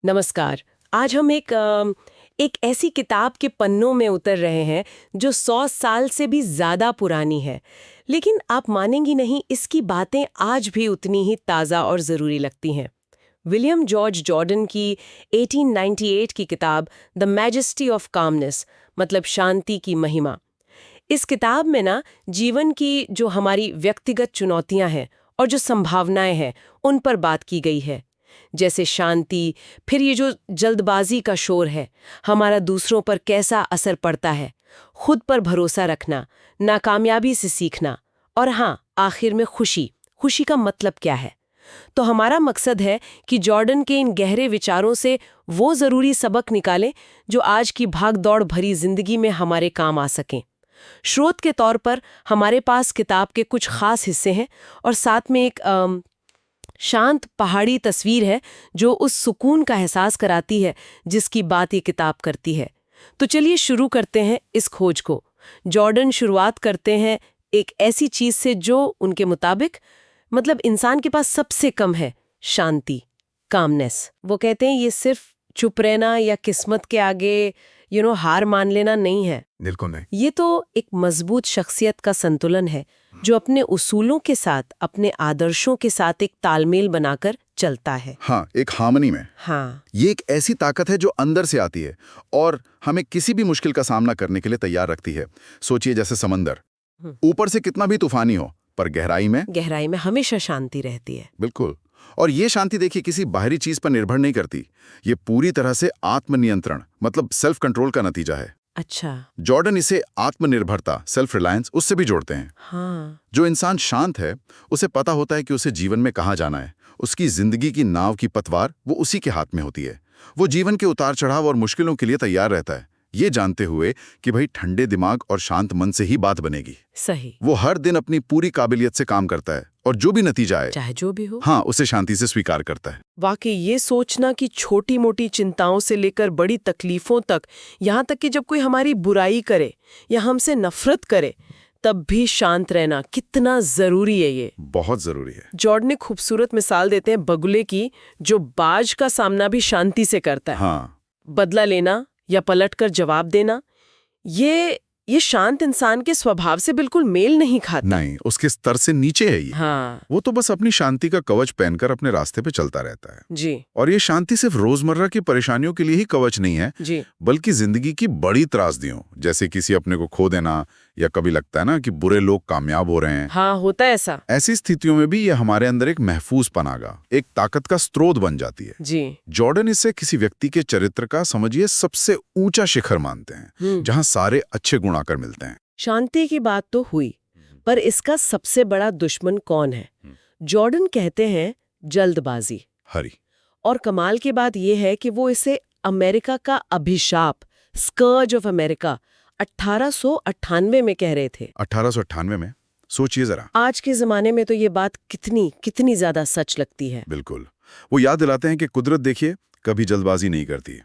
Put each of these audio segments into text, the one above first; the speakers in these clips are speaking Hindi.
नमस्कार। आज हम एक ऐसी किताब के पन्नों में उतर रहे हैं जो 100 साल से भी ज्यादा पुरानी है, लेकिन आप मानेंगी नहीं, इसकी बातें आज भी उतनी ही ताज़ा और ज़रूरी लगती हैं। विलियम जॉर्ज जॉर्डन की 1898 की किताब द मैजेस्टी ऑफ कामनेस, मतलब शांति की महिमा। इस किताब में ना जीवन की जो हमारी व्यक्तिगत चुनौतियां हैं और जो संभावनाएं हैं, उन पर बात की गई है। जैसे शांति, फिर ये जो जल्दबाजी का शोर है, हमारा दूसरों पर कैसा असर पड़ता है, खुद पर भरोसा रखना, नाकामयाबी से सीखना, और हाँ, आखिर में खुशी। खुशी का मतलब क्या है? तो हमारा मकसद है कि जॉर्डन के इन गहरे विचारों से वो ज़रूरी सबक निकालें जो आज की भाग-दौड़ भरी जिंदगी में हमारे काम आ सकें। स्रोत के तौर पर हमारे पास किताब के कुछ खास हिस्से हैं और साथ में एक शांत पहाड़ी तस्वीर है जो उस सुकून का एहसास कराती है जिसकी बात ये किताब करती है। तो चलिए शुरू करते हैं इस खोज को। जॉर्डन शुरुआत करते हैं एक ऐसी चीज से जो उनके मुताबिक मतलब इंसान के पास सबसे कम है, शांति, कामनेस। वो कहते हैं ये सिर्फ चुप रहना या किस्मत के आगे हार मान लेना नहीं है। बिल्कुल नहीं। ये तो एक मजबूत शख्सियत का संतुलन है जो अपने उसूलों के साथ, अपने आदर्शों के साथ एक तालमेल बनाकर चलता है। हाँ, एक हार्मनी में। हाँ, ये एक ऐसी ताकत है जो अंदर से आती है और हमें किसी भी मुश्किल का सामना करने के लिए तैयार रखती है। सोचिए जैसे समंदर, ऊपर से कितना भी तूफानी हो, पर गहराई में हमेशा शांति रहती है। बिल्कुल। और ये शांति देखिए किसी बाहरी चीज पर निर्भर नहीं करती। ये पूरी तरह से आत्मनियंत्रण, मतलब सेल्फ कंट्रोल का नतीजा है। अच्छा। जॉर्डन इसे आत्मनिर्भरता, सेल्फ रिलायंस, उससे भी जोड़ते हैं। हाँ। जो इंसान शांत है, उसे पता होता है कि उसे जीवन में कहाँ जाना है। उसकी जिंदगी की नाव की पतवार वो उसी के हाथ में होती है। वो जीवन के उतार चढ़ाव और मुश्किलों के लिए तैयार रहता है, ये जानते हुए कि भाई ठंडे दिमाग और शांत मन से ही बात बनेगी। सही। वो हर दिन अपनी पूरी काबिलियत से काम करता है और जो भी नतीजा आए, चाहे जो भी हो, हाँ, उसे शांति से स्वीकार करता है। वाकई ये सोचना कि छोटी मोटी चिंताओं से लेकर बड़ी तकलीफों तक, यहाँ तक कि जब कोई हमारी बुराई करे या हमसे नफरत करे, तब भी शांत रहना कितना जरूरी है। ये बहुत जरूरी है। जॉर्डन ने खूबसूरत मिसाल देते हैं बगुले की, जो बाज का सामना भी शांति से करता है। हाँ। बदला लेना या पलटकर जवाब देना, ये शांत इंसान के स्वभाव से बिल्कुल मेल नहीं खाता। नहीं, उसके स्तर से नीचे है ये। हाँ। वो तो बस अपनी शांति का कवच पहनकर अपने रास्ते पे चलता रहता है। जी। और ये शांति सिर्फ रोजमर्रा की परेशानियों के लिए ही कवच नहीं है जी, बल्कि जिंदगी की बड़ी त्रासदियों, जैसे किसी अपने को खो देना, या कभी लगता है ना कि बुरे लोग कामयाब हो रहे हैं। हाँ, होता है ऐसा। ऐसी स्थितियों में भी ये हमारे अंदर एक महफूज पनागा, एक ताकत का स्रोत बन जाती है। जी। जॉर्डन इसे किसी व्यक्ति के चरित्र का, समझिए, सबसे ऊंचा शिखर मानते हैं, जहां सारे अच्छे गुण आकर मिलते हैं। शांति की बात तो हुई, पर इसका सबसे बड़ा दुश्मन कौन है? जॉर्डन कहते हैं जल्दबाजी। हरी। और कमाल की बात यह है कि वो इसे अमेरिका का अभिशाप, स्कर्ज ऑफ अमेरिका, 1898 में कह रहे थे। 1898 में? सोचिए जरा। आज के जमाने में तो ये बात कितनी ज्यादा सच लगती है। बिल्कुल। वो याद दिलाते हैं कि कुदरत, देखिए, कभी जल्दबाजी नहीं करती।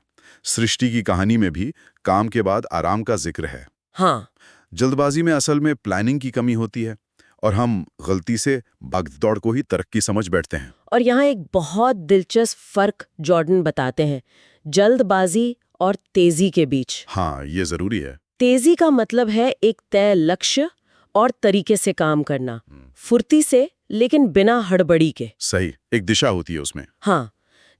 सृष्टि की कहानी में भी काम के बाद आराम का जिक्र है। हाँ। जल्दबाजी में असल में प्लानिंग की कमी होती है और हम गलती से भागदौड़ को ही तरक्की समझ बैठते हैं। और यहाँ एक बहुत दिलचस्प फर्क जॉर्डन बताते हैं, जल्दबाजी और तेजी के बीच। हाँ, ये जरूरी है। तेजी का मतलब है एक तय लक्ष्य और तरीके से काम करना, फुर्ती से, लेकिन बिना हड़बड़ी के। सही, एक दिशा होती है उसमें। हाँ,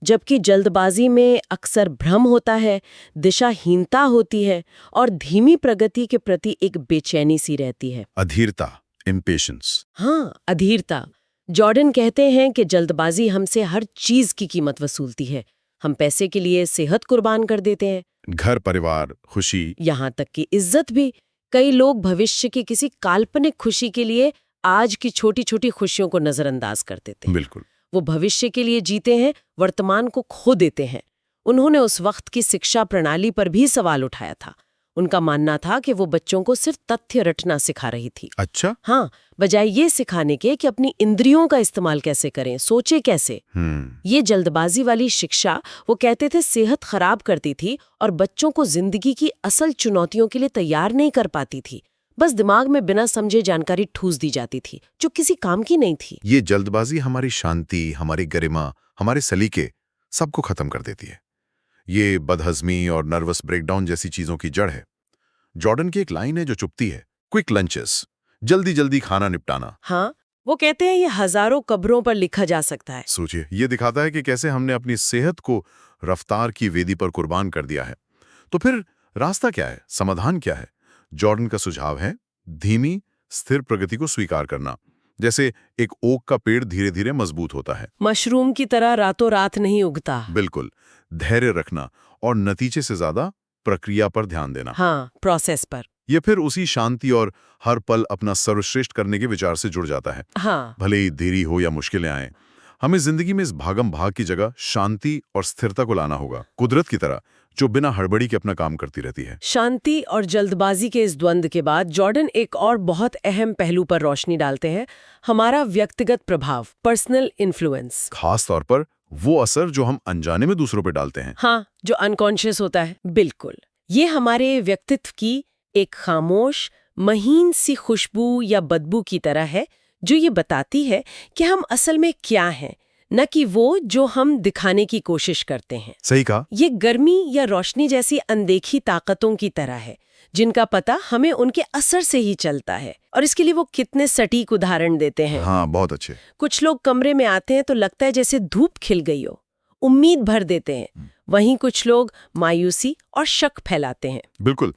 जबकि जल्दबाजी में अक्सर भ्रम होता है, दिशाहीनता होती है और धीमी प्रगति के प्रति एक बेचैनी सी रहती है। अधीरता, इम्पेशेंस। हाँ, अधीरता। जॉर्डन कहते हैं कि जल्दबाजी हमसे हर चीज की कीमत वसूलती है। हम पैसे के लिए सेहत कुर्बान कर देते हैं, घर, परिवार, खुशी, यहाँ तक कि इज्जत भी। कई लोग भविष्य की किसी काल्पनिक खुशी के लिए आज की छोटी छोटी खुशियों को नजरअंदाज कर देते हैं। बिल्कुल। वो भविष्य के लिए जीते हैं, वर्तमान को खो देते हैं। उन्होंने उस वक्त की शिक्षा प्रणाली पर भी सवाल उठाया था। उनका मानना था कि वो बच्चों को सिर्फ तथ्य रटना सिखा रही थी। अच्छा। हाँ, बजाय ये सिखाने के कि अपनी इंद्रियों का इस्तेमाल कैसे करें, सोचे कैसे। ये जल्दबाजी वाली शिक्षा, वो कहते थे, सेहत खराब करती थी और बच्चों को जिंदगी की असल चुनौतियों के लिए तैयार नहीं कर पाती थी। बस दिमाग में बिना समझे जानकारी ठूस दी जाती थी जो किसी काम की नहीं थी। ये जल्दबाजी हमारी शांति, हमारी गरिमा, हमारे सलीके सबको खत्म कर देती है। ये बदहजमी और नर्वस ब्रेकडाउन जैसी चीजों की जड़ है। जॉर्डन की एक लाइन है जो चुभती है, क्विक लंचेस, जल्दी जल्दी खाना निपटाना। हाँ, वो कहते हैं ये हजारों कब्रों पर लिखा जा सकता है। सोचिए, ये दिखाता है कि कैसे हमने अपनी सेहत को रफ्तार की वेदी पर कुर्बान कर दिया है। तो फिर रास्ता क्या है, समाधान क्या है? जॉर्डन का सुझाव है धीमी स्थिर प्रगति को स्वीकार करना। जैसे एक ओक का पेड़ धीरे धीरे मजबूत होता है, मशरूम की तरह रातों रात नहीं उगता। बिल्कुल, धैर्य रखना और नतीजे से ज्यादा प्रक्रिया पर ध्यान देना। हाँ, प्रोसेस पर। ये फिर उसी शांति और हर पल अपना सर्वश्रेष्ठ करने के विचार से जुड़ जाता है। हाँ, भले ही देरी हो या मुश्किलें आए, हमें जिंदगी में इस भागम भाग की जगह शांति और स्थिरता को लाना होगा, कुदरत की तरह जो बिना हड़बड़ी के अपना काम करती रहती है। शांति और जल्दबाजी के इस द्वंद्व के बाद जॉर्डन एक और बहुत अहम पहलू पर रोशनी डालते हैं, हमारा व्यक्तिगत प्रभाव, पर्सनल इन्फ्लुएंस। खास तौर पर वो असर जो हम अनजाने में दूसरों पर डालते हैं। हाँ, जो अनकॉन्शियस होता है। बिल्कुल, ये हमारे व्यक्तित्व की एक खामोश महीन सी खुशबू या बदबू की तरह है, जो ये बताती है कि हम असल में क्या हैं, न कि वो जो हम दिखाने की कोशिश करते हैं। सही कहा। ये गर्मी या रोशनी जैसी अनदेखी ताकतों की तरह है, जिनका पता हमें उनके असर से ही चलता है। और इसके लिए वो कितने सटीक उदाहरण देते हैं। हाँ, बहुत अच्छे। कुछ लोग कमरे में आते हैं तो लगता है जैसे धूप खिल गई हो, उम्मीद भर देते हैं। वहीं कुछ लोग मायूसी और शक फैलाते हैं। बिल्कुल,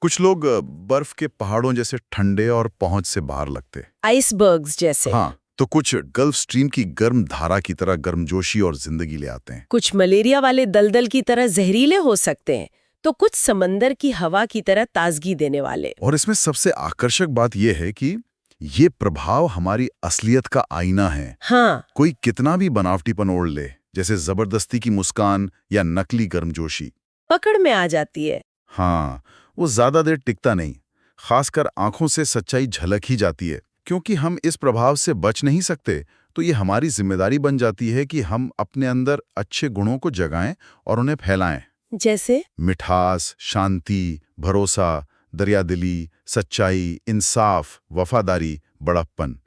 कुछ लोग बर्फ के पहाड़ों जैसे ठंडे और पहुंच से बाहर लगते, आइसबर्ग्स जैसे। हाँ, तो कुछ गल्फ स्ट्रीम की गर्म धारा की तरह गर्मजोशी और जिंदगी ले आते हैं। कुछ मलेरिया वाले दलदल की तरह जहरीले हो सकते हैं, तो कुछ समंदर की हवा की तरह ताजगी देने वाले। और इसमें सबसे आकर्षक बात यह है कि ये प्रभाव हमारी असलियत का आईना है। हाँ, कोई कितना भी बनावटीपन ओढ़ ले, जैसे जबरदस्ती की मुस्कान या नकली गर्मजोशी, पकड़ में आ जाती है। हाँ, वो ज्यादा देर टिकता नहीं। खासकर आंखों से सच्चाई झलक ही जाती है। क्योंकि हम इस प्रभाव से बच नहीं सकते, तो ये हमारी जिम्मेदारी बन जाती है कि हम अपने अंदर अच्छे गुणों को जगाएं और उन्हें फैलाएं। जैसे मिठास, शांति, भरोसा, दरियादिली, सच्चाई, इंसाफ, वफादारी, बड़प्पन,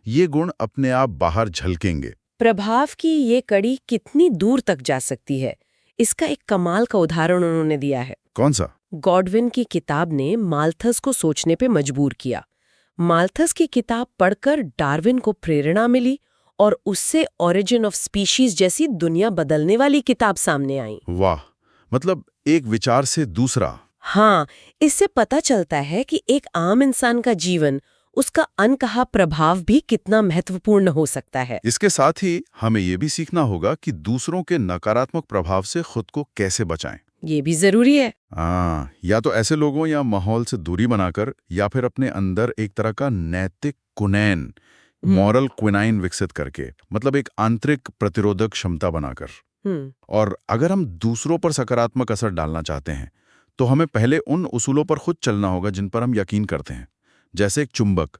ये गुण अपने आप बाहर झलकेंगे। प्रभाव की ये कड़ी कितनी दूर तक जा सकती है, इसका एक कमाल का उदाहरण उन्होंने दिया है। कौन सा? गॉडविन की किताब ने माल्थस को सोचने पे मजबूर किया। माल्थस की किताब पढ़कर डार्विन को प्रेरणा मिली और उससे ओरिजिन ऑफ स्पीशीज जैसी दुनिया बदलने वाली किताब सामने आई। वाह, मतलब एक विचार से दूसरा। हाँ, इससे पता चलता है कि एक आम इंसान का जीवन, उसका अनकहा प्रभाव भी कितना महत्वपूर्ण हो सकता है। इसके साथ ही हमें ये भी सीखना होगा कि दूसरों के नकारात्मक प्रभाव से खुद को कैसे बचाएं। ये भी जरूरी है। या तो ऐसे लोगों या माहौल से दूरी बनाकर, या फिर अपने अंदर एक तरह का नैतिक कुनैन, मॉरल क्विनाइन विकसित करके, मतलब एक आंतरिक प्रतिरोधक क्षमता बनाकर। और अगर हम दूसरों पर सकारात्मक असर डालना चाहते हैं, तो हमें पहले उन उसूलों पर खुद चलना होगा जिन पर हम यकीन करते हैं। जैसे एक चुंबक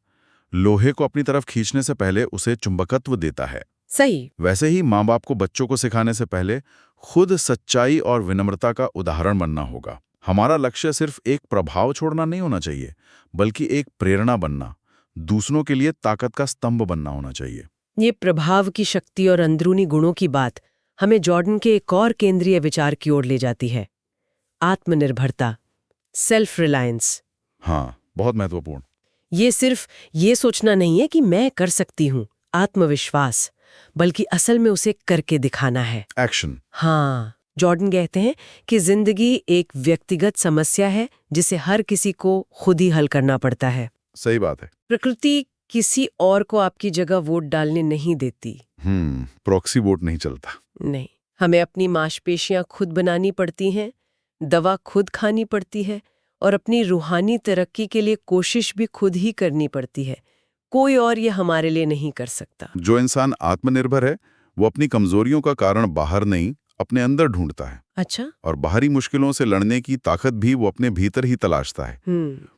लोहे को अपनी तरफ खींचने से पहले उसे चुंबकत्व देता है, सही। वैसे ही माँ बाप को बच्चों को सिखाने से पहले खुद सच्चाई और विनम्रता का उदाहरण बनना होगा। हमारा लक्ष्य सिर्फ एक प्रभाव छोड़ना नहीं होना चाहिए, बल्कि एक प्रेरणा बनना, दूसरों के लिए ताकत का स्तंभ बनना होना चाहिए। ये प्रभाव की शक्ति और अंदरूनी गुणों की बात हमें जॉर्डन के एक और केंद्रीय विचार की ओर ले जाती है, आत्मनिर्भरता, सेल्फ रिलायंस। हाँ, बहुत महत्वपूर्ण। ये सिर्फ ये सोचना नहीं है कि मैं कर सकती हूँ, आत्मविश्वास, बल्कि असल में उसे करके दिखाना है, एक्शन। हाँ, जॉर्डन कहते हैं कि जिंदगी एक व्यक्तिगत समस्या है जिसे हर किसी को खुद ही हल करना पड़ता है। सही बात है। प्रकृति किसी और को आपकी जगह वोट डालने नहीं देती। प्रॉक्सी वोट नहीं चलता। नहीं, हमें अपनी मांसपेशियां खुद बनानी पड़ती हैं, दवा खुद खानी पड़ती है और अपनी रूहानी तरक्की के लिए कोशिश भी खुद ही करनी पड़ती है। कोई और ये हमारे लिए नहीं कर सकता। जो इंसान आत्मनिर्भर है, वो अपनी कमजोरियों का कारण बाहर नहीं, अपने अंदर ढूंढता है। अच्छा। और बाहरी मुश्किलों से लड़ने की ताकत भी वो अपने भीतर ही तलाशता है।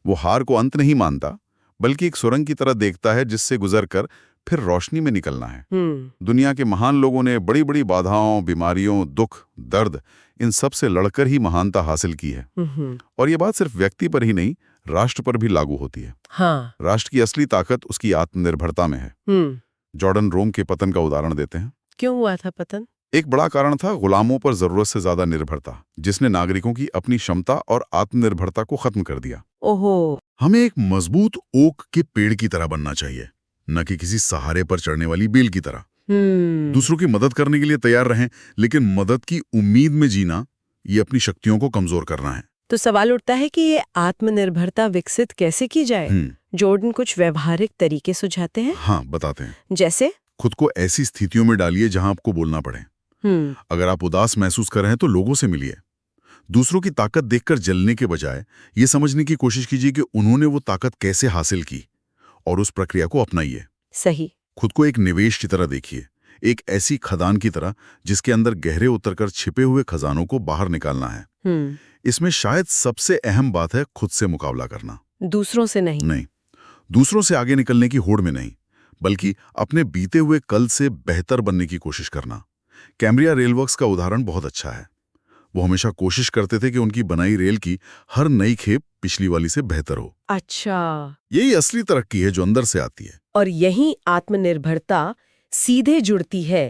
वो हार को अंत नहीं मानता, बल्कि एक सुरंग की तरह देखता है जिससे गुजरकर फिर रोशनी में निकलना है। दुनिया के महान लोगों ने बड़ी बड़ी बाधाओं, बीमारियों, दुख, दर्द, इन सब से लड़कर ही महानता हासिल की है। और ये बात सिर्फ व्यक्ति पर ही नहीं, राष्ट्र पर भी लागू होती है। हाँ। राष्ट्र की असली ताकत उसकी आत्मनिर्भरता में है। जॉर्डन रोम के पतन का उदाहरण देते हैं। क्यों हुआ था पतन? एक बड़ा कारण था गुलामों पर जरूरत से ज्यादा निर्भरता, जिसने नागरिकों की अपनी क्षमता और आत्मनिर्भरता को खत्म कर दिया। ओहो। हमें एक मजबूत ओक के पेड़ की तरह बनना चाहिए, न कि किसी सहारे पर चढ़ने वाली बेल की तरह। दूसरों की मदद करने के लिए तैयार रहें, लेकिन मदद की उम्मीद में जीना, ये अपनी शक्तियों को कमजोर करना है। तो सवाल उठता है कि ये आत्मनिर्भरता विकसित कैसे की जाए? जॉर्डन कुछ व्यवहारिक तरीके सुझाते हैं। हाँ, बताते हैं। जैसे? खुद को ऐसी स्थितियों में डालिए जहां आपको बोलना पड़े। अगर आप उदास महसूस कर रहे हैं तो लोगों से मिलिए। दूसरों की ताकत देखकर जलने के बजाय ये समझने की कोशिश कीजिए कि उन्होंने वो ताकत कैसे हासिल की, और उस प्रक्रिया को अपनाइए। सही। खुद को एक निवेश की तरह देखिए, एक ऐसी खदान की तरह जिसके अंदर गहरे उतरकर छिपे हुए खजानों को बाहर निकालना है। इसमें शायद सबसे अहम बात है खुद से मुकाबला करना। दूसरों से नहीं। दूसरों से आगे निकलने की होड़ में नहीं, बल्कि अपने बीते हुए कल से बेहतर बनने की कोशिश करना। कैम्ब्रिया रेलवर्क्स का उदाहरण बहुत अच्छा है। वो हमेशा कोशिश करते थे कि उनकी बनाई रेल की हर नई खेप पिछली वाली से बेहतर हो। अच्छा। यही असली तरक्की है जो अंदर से आती है। और यही आत्मनिर्भरता सीधे जुड़ती है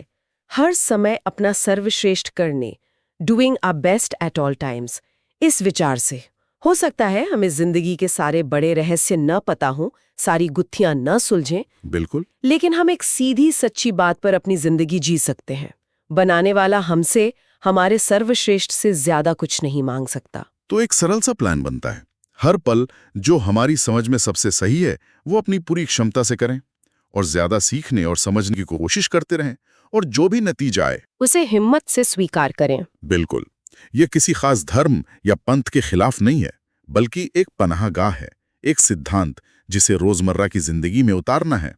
हर समय अपना सर्वश्रेष्ठ करने, doing our best at all times, इस विचार से। हो सकता है हमें जिंदगी के सारे बड़े रहस्य न पता हों, सारी गुत्थियां न सुलझें, बिल्कुल, लेकिन हम एक सीधी सच्ची बात पर अपनी जिंदगी जी सकते हैं। बनाने वाला हमसे हमारे सर्वश्रेष्ठ से ज्यादा कुछ नहीं मांग सकता। तो एक सरल सा प्लान बनता है, हर पल जो हमारी समझ में सबसे सही है वो अपनी पूरी क्षमता से करें, और ज्यादा सीखने और समझने की कोशिश करते रहें, और जो भी नतीजा आए उसे हिम्मत से स्वीकार करें। बिल्कुल, ये किसी खास धर्म या पंथ के खिलाफ नहीं है, बल्कि एक पनाहगाह है, एक सिद्धांत जिसे रोजमर्रा की जिंदगी में उतारना है।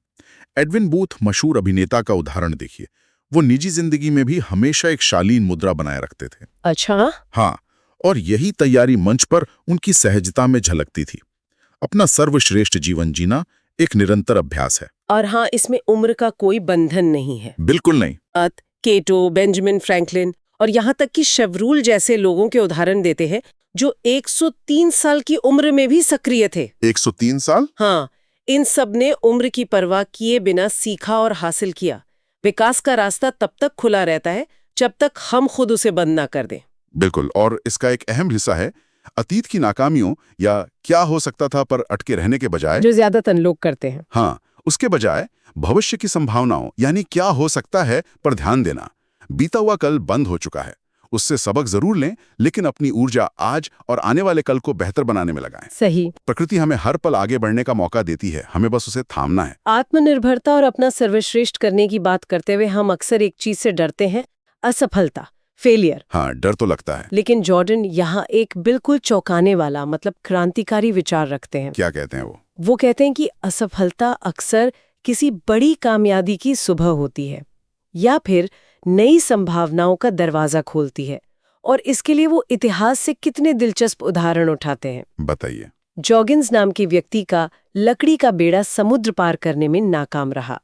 एडविन बूथ, मशहूर अभिनेता का उदाहरण देखिए। वो निजी जिंदगी में भी हमेशा एक शालीन मुद्रा बनाए रखते थे। अच्छा? हाँ, और यही तैयारी मंच पर उनकी सहजता में झलकती थी। अपना सर्वश्रेष्ठ जीवन जीना एक निरंतर अभ्यास है। और हाँ, इसमें उम्र का कोई बंधन नहीं है। बिल्कुल नहीं। केटो, बेंजामिन फ्रैंकलिन और यहाँ तक कि शेवरूल जैसे लोगों के उदाहरण देते हैं जो 103 साल की उम्र में भी सक्रिय थे। 103 साल? हाँ, इन सब ने उम्र की परवाह किए बिना सीखा और हासिल किया। विकास का रास्ता तब तक खुला रहता है जब तक हम खुद उसे बंद ना कर दें। बिल्कुल, और इसका एक अहम हिस्सा है अतीत की नाकामियों या क्या हो सकता था पर अटके रहने के बजाय, जो ज्यादातर लोग करते हैं। हाँ, उसके बजाय भविष्य की संभावनाओं यानी क्या हो सकता है पर ध्यान देना। बीता हुआ कल बंद हो चुका है, उससे सबक जरूर लें, लेकिन अपनी ऊर्जा आज और आने वाले कल को बेहतर बनाने में लगाएं। सही। प्रकृति हमें हर पल आगे बढ़ने का मौका देती है, हमें बस उसे थामना है। आत्मनिर्भरता और अपना सर्वश्रेष्ठ करने की बात करते हुए हम अक्सर एक चीज से डरते हैं, असफलता, फेलियर। हाँ, डर तो लगता है। लेकिन जॉर्डन यहाँ एक बिल्कुल चौंकाने वाला मतलब क्रांतिकारी विचार रखते हैं। क्या कहते हैं वो? वो कहते हैं कि असफलता अक्सर किसी बड़ी कामयाबी की सुबह होती है या फिर नई संभावनाओं का दरवाजा खोलती है, और इसके लिए वो इतिहास से कितने दिलचस्प उदाहरण उठाते हैं। बताइए। जॉगिन्स नाम के व्यक्ति का लकड़ी का बेड़ा समुद्र पार करने में नाकाम रहा,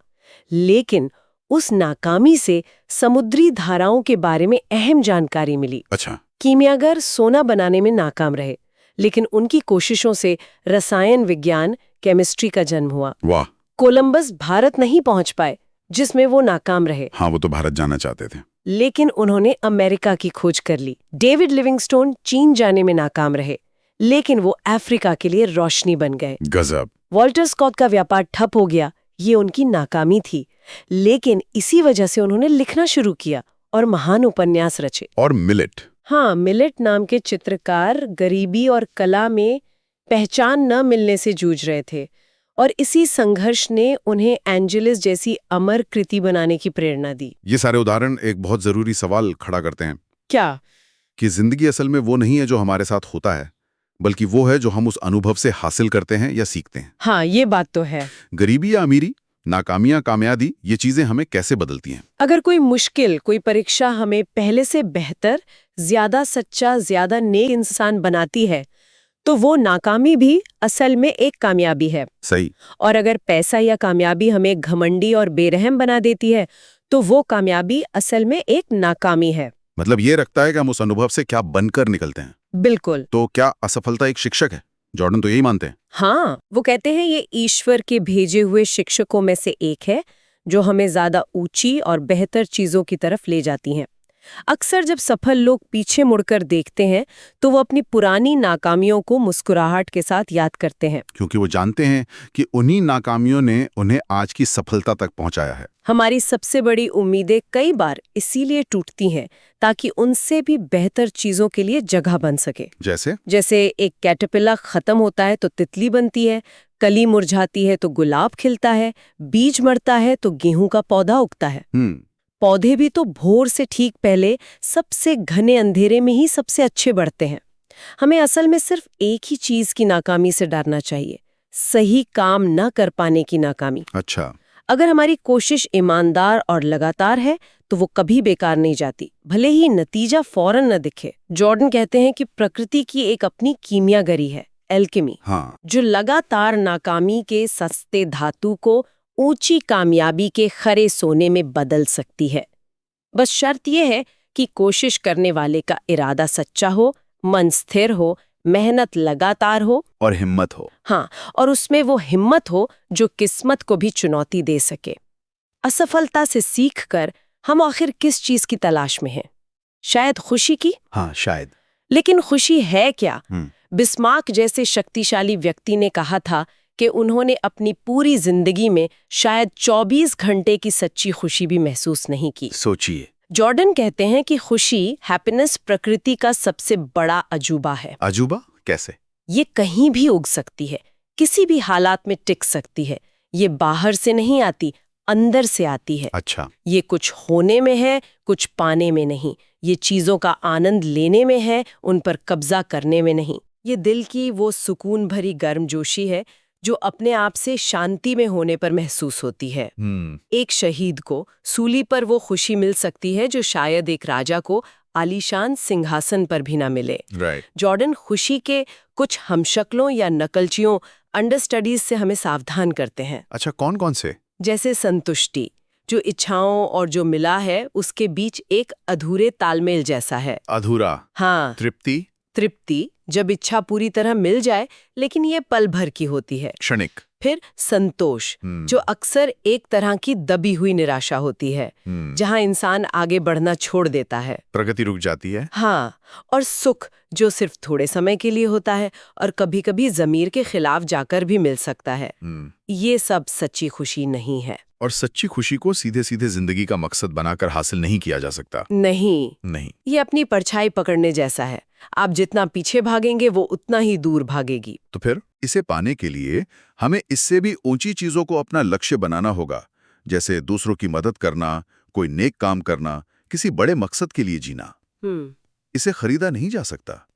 लेकिन उस नाकामी से समुद्री धाराओं के बारे में अहम जानकारी मिली। अच्छा। कीमियागर सोना बनाने में नाकाम रहे, लेकिन उनकी कोशिशों से रसायन विज्ञान, केमिस्ट्री का जन्म हुआ। वाह। कोलंबस भारत नहीं पहुंच पाए, जिसमें वो नाकाम रहे। हाँ, वो तो भारत जाना चाहते थे, लेकिन उन्होंने अमेरिका की खोज कर ली। डेविड लिविंगस्टोन चीन जाने में नाकाम रहे, लेकिन वो अफ्रीका के लिए रोशनी बन गए। गजब। वॉल्टर स्कॉट का व्यापार ठप हो गया, ये उनकी नाकामी थी, लेकिन इसी वजह से उन्होंने लिखना शुरू किया और महान उपन्यास रचे। और मिलेट? हाँ, मिलेट नाम के चित्रकार गरीबी और कला में पहचान न मिलने से जूझ रहे थे, और इसी संघर्ष ने उन्हें एंजेलिस जैसी अमर कृति बनाने की प्रेरणा दी। ये सारे उदाहरण एक बहुत जरूरी सवाल खड़ा करते हैं। क्या? कि जिंदगी असल में वो नहीं है जो हमारे साथ होता है, बल्कि वो है जो हम उस अनुभव से हासिल करते हैं या सीखते हैं। हाँ, ये बात तो है। गरीबी या अमीरी, नाकामियां, कामयाबी, ये चीजें हमें कैसे बदलती हैं? अगर कोई मुश्किल, कोई परीक्षा हमें पहले से बेहतर, ज्यादा सच्चा, ज्यादा नेक इंसान बनाती है, तो वो नाकामी भी असल में एक कामयाबी है। सही। और अगर पैसा या कामयाबी हमें घमंडी और बेरहम बना देती है, तो वो कामयाबी असल में एक नाकामी है। मतलब ये रखता है कि हम उस अनुभव से क्या बनकर निकलते हैं। बिल्कुल। तो क्या असफलता एक शिक्षक है? जॉर्डन तो यही मानते हैं। हाँ, वो कहते हैं ये ईश्वर के भेजे हुए शिक्षकों में से एक है, जो हमें ज्यादा ऊंची और बेहतर चीजों की तरफ ले जाती हैं। अक्सर जब सफल लोग पीछे मुड़कर देखते हैं तो वो अपनी पुरानी नाकामियों को मुस्कुराहट के साथ याद करते हैं। क्योंकि वो जानते हैं कि उन्हीं नाकामियों ने उन्हें आज की सफलता तक पहुंचाया है। हमारी सबसे बड़ी उम्मीदें कई बार इसीलिए टूटती हैं ताकि उनसे भी बेहतर चीजों के लिए जगह बन सके। जैसे एक कैटरपिलर खत्म होता है तो तितली बनती है, कली मुरझाती है तो गुलाब खिलता है, बीज मरता है तो गेहूं का पौधा उगता है। पौधे भी तो भोर से ठीक पहले सबसे घने अंधेरे में ही सबसे अच्छे बढ़ते हैं। हमें असल में सिर्फ एक ही चीज की नाकामी से डरना चाहिए, सही काम न कर पाने की नाकामी। अच्छा। अगर हमारी कोशिश ईमानदार और लगातार है तो वो कभी बेकार नहीं जाती, भले ही नतीजा फौरन न दिखे। जॉर्डन कहते हैं कि प्रकृति की एक अपनी कीमियागरी है, एल्केमी, जो लगातार नाकामी के सस्ते धातु को ऊंची कामयाबी के खरे सोने में बदल सकती है। बस शर्त यह है कि कोशिश करने वाले का इरादा सच्चा हो, मन स्थिर हो, मेहनत लगातार हो और हिम्मत हो। हाँ, और उसमें वो हिम्मत हो जो किस्मत को भी चुनौती दे सके। असफलता से सीखकर हम आखिर किस चीज की तलाश में हैं? शायद खुशी की? हाँ, शायद। लेकिन खुशी है क्या? बिस्मार्क जैसे शक्तिशाली व्यक्ति ने कहा था कि उन्होंने अपनी पूरी जिंदगी में शायद 24 घंटे की सच्ची खुशी भी महसूस नहीं की। सोचिए। जॉर्डन कहते हैं कि खुशी, हैप्पीनेस प्रकृति का सबसे बड़ा अजूबा है। अजूबा कैसे? ये कहीं भी उग सकती है, किसी भी हालात में टिक सकती है। ये बाहर से नहीं आती, अंदर से आती है। अच्छा। ये कुछ होने में है, कुछ पाने में नहीं। ये चीजों का आनंद लेने में है, उन पर कब्जा करने में नहीं। ये दिल की वो सुकून भरी गर्मजोशी है जो अपने आप से शांति में होने पर महसूस होती है। एक शहीद को सूली पर वो खुशी मिल सकती है जो शायद एक राजा को आलीशान सिंहासन पर भी ना मिले। जॉर्डन खुशी के कुछ हमशक्लों या नकलचियों अंडरस्टडीज से हमें सावधान करते हैं। अच्छा, कौन कौन से? जैसे संतुष्टि, जो इच्छाओं और जो मिला है उसके बीच एक अधूरे तालमेल जैसा है। अधूरा? हाँ। तृप्ति, जब इच्छा पूरी तरह मिल जाए लेकिन ये पल भर की होती है, क्षणिक। फिर संतोष, जो अक्सर एक तरह की दबी हुई निराशा होती है, जहां इंसान आगे बढ़ना छोड़ देता है, प्रगति रुक जाती है। हाँ, और सुख, जो सिर्फ थोड़े समय के लिए होता है और कभी-कभी ज़मीर के खिलाफ जाकर भी मिल सकता है। ये सब सच्ची खुशी नहीं है। और सच्ची खुशी को सीधे सीधे जिंदगी का मकसद बनाकर हासिल नहीं किया जा सकता। नहीं। ये अपनी परछाई पकड़ने जैसा है। आप जितना पीछे भागेंगे वो उतना ही दूर भागेगी। तो फिर इसे पाने के लिए हमें इससे भी ऊंची चीजों को अपना लक्ष्य बनाना होगा, जैसे दूसरों की मदद करना, कोई नेक काम करना, किसी बड़े मकसद के लिए जीना। इसे खरीदा नहीं जा सकता।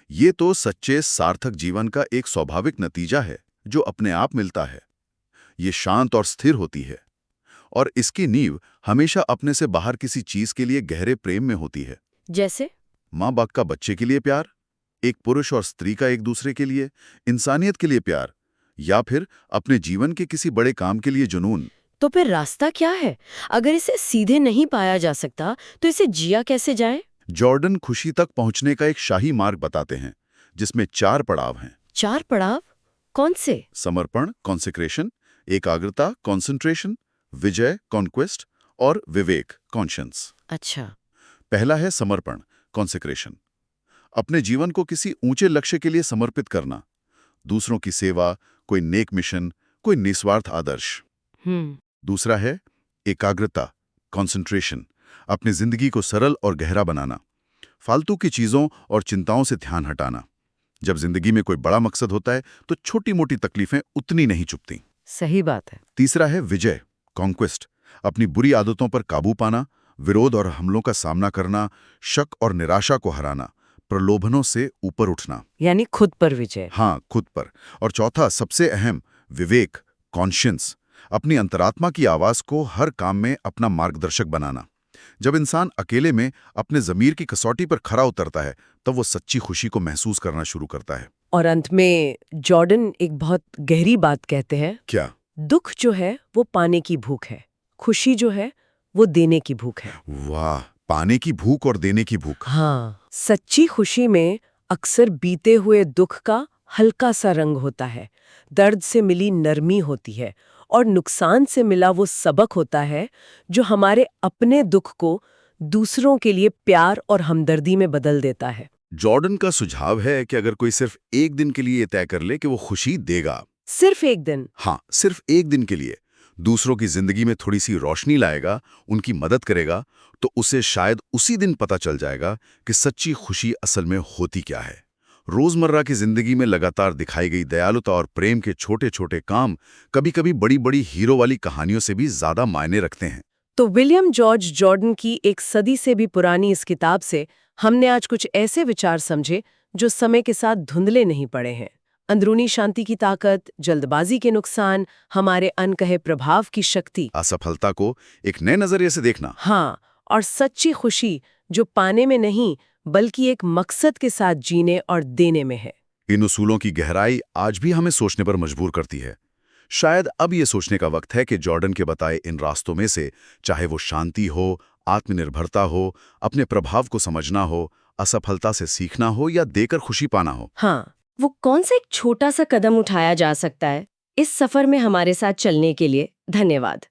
ये तो सच्चे सार्थक जीवन का एक स्वाभाविक नतीजा है जो अपने आप मिलता है। ये शांत और स्थिर होती है और इसकी नींव हमेशा अपने से बाहर किसी चीज के लिए गहरे प्रेम में होती है। जैसे माँ बाप का बच्चे के लिए प्यार, एक पुरुष और स्त्री का एक दूसरे के लिए, इंसानियत के लिए प्यार, या फिर अपने जीवन के किसी बड़े काम के लिए जुनून। तो फिर रास्ता क्या है? अगर इसे सीधे नहीं पाया जा सकता तो इसे जिया कैसे जाए? जॉर्डन खुशी तक पहुंचने का एक शाही मार्ग बताते हैं जिसमें 4 पड़ाव हैं। 4 पड़ाव? कौन से? समर्पण, कॉन्सेक्रेशन, एकाग्रता, कॉन्सेंट्रेशन, विजय, कॉन्क्वेस्ट और विवेक, कॉन्शियंस। अच्छा। पहला है समर्पण, कॉन्सेक्रेशन। अपने जीवन को किसी ऊंचे लक्ष्य के लिए समर्पित करना, दूसरों की सेवा, कोई नेक मिशन, कोई निस्वार्थ आदर्श। दूसरा है एकाग्रता, कॉन्सेंट्रेशन। अपनी जिंदगी को सरल और गहरा बनाना, फालतू की चीजों और चिंताओं से ध्यान हटाना। जब जिंदगी में कोई बड़ा मकसद होता है तो छोटी मोटी तकलीफें उतनी नहीं चुभती। सही बात है। तीसरा है विजय, कॉन्क्वेस्ट। अपनी बुरी आदतों पर काबू पाना, विरोध और हमलों का सामना करना, शक और निराशा को हराना, प्रलोभनों से ऊपर उठना, यानी खुद पर विजय। हाँ, खुद पर। और चौथा, सबसे अहम, विवेक, कॉन्शियंस। अपनी अंतरात्मा की आवाज को हर काम में अपना मार्गदर्शक बनाना। जब इंसान अकेले में अपने ज़मीर की कसौटी पर खरा उतरता है तब वो सच्ची खुशी को महसूस करना शुरू करता है। और अंत में जॉर्डन एक बहुत गहरी बात कहते हैं। क्या? दुख जो है वो पाने की भूख है, खुशी जो है वो देने की भूख है। वाह, पाने की भूख और देने की भूख। हाँ, सच्ची खुशी में अक्सर बीते हुए दुख का हल्का सा रंग होता है, दर्द से मिली नरमी होती है और नुकसान से मिला वो सबक होता है जो हमारे अपने दुख को दूसरों के लिए प्यार और हमदर्दी में बदल देता है। जॉर्डन का सुझाव है कि अगर कोई सिर्फ एक दिन के लिए तय कर ले कि वो खुशी देगा, सिर्फ एक दिन। हाँ, सिर्फ एक दिन के लिए दूसरों की जिंदगी में थोड़ी सी रोशनी लाएगा, उनकी मदद करेगा, तो उसे शायद उसी दिन पता चल जाएगा कि सच्ची खुशी असल में होती क्या है। रोजमर्रा की जिंदगी में लगातार दिखाई गई दयालुता और प्रेम के छोटे छोटे काम कभी-कभी बड़ी-बड़ी हीरो वाली कहानियों से भी ज्यादा मायने रखते हैं। तो विलियम जॉर्ज जॉर्डन की एक सदी से भी पुरानी इस किताब से हमने आज कुछ ऐसे विचार समझे जो समय के साथ धुंधले नहीं पड़े हैं। अंदरूनी शांति की ताकत, जल्दबाजी के नुकसान, हमारे अनकहे प्रभाव की शक्ति, असफलता को एक नए नजरिए से देखना। हाँ, और सच्ची खुशी जो पाने में नहीं बल्कि एक मकसद के साथ जीने और देने में है। इन उसूलों की गहराई आज भी हमें सोचने पर मजबूर करती है। शायद अब ये सोचने का वक्त है कि जॉर्डन के बताए इन रास्तों में से, चाहे वो शांति हो, आत्मनिर्भरता हो, अपने प्रभाव को समझना हो, असफलता से सीखना हो या देकर खुशी पाना हो, हाँ, वो कौन सा एक छोटा सा कदम उठाया जा सकता है। इस सफर में हमारे साथ चलने के लिए धन्यवाद।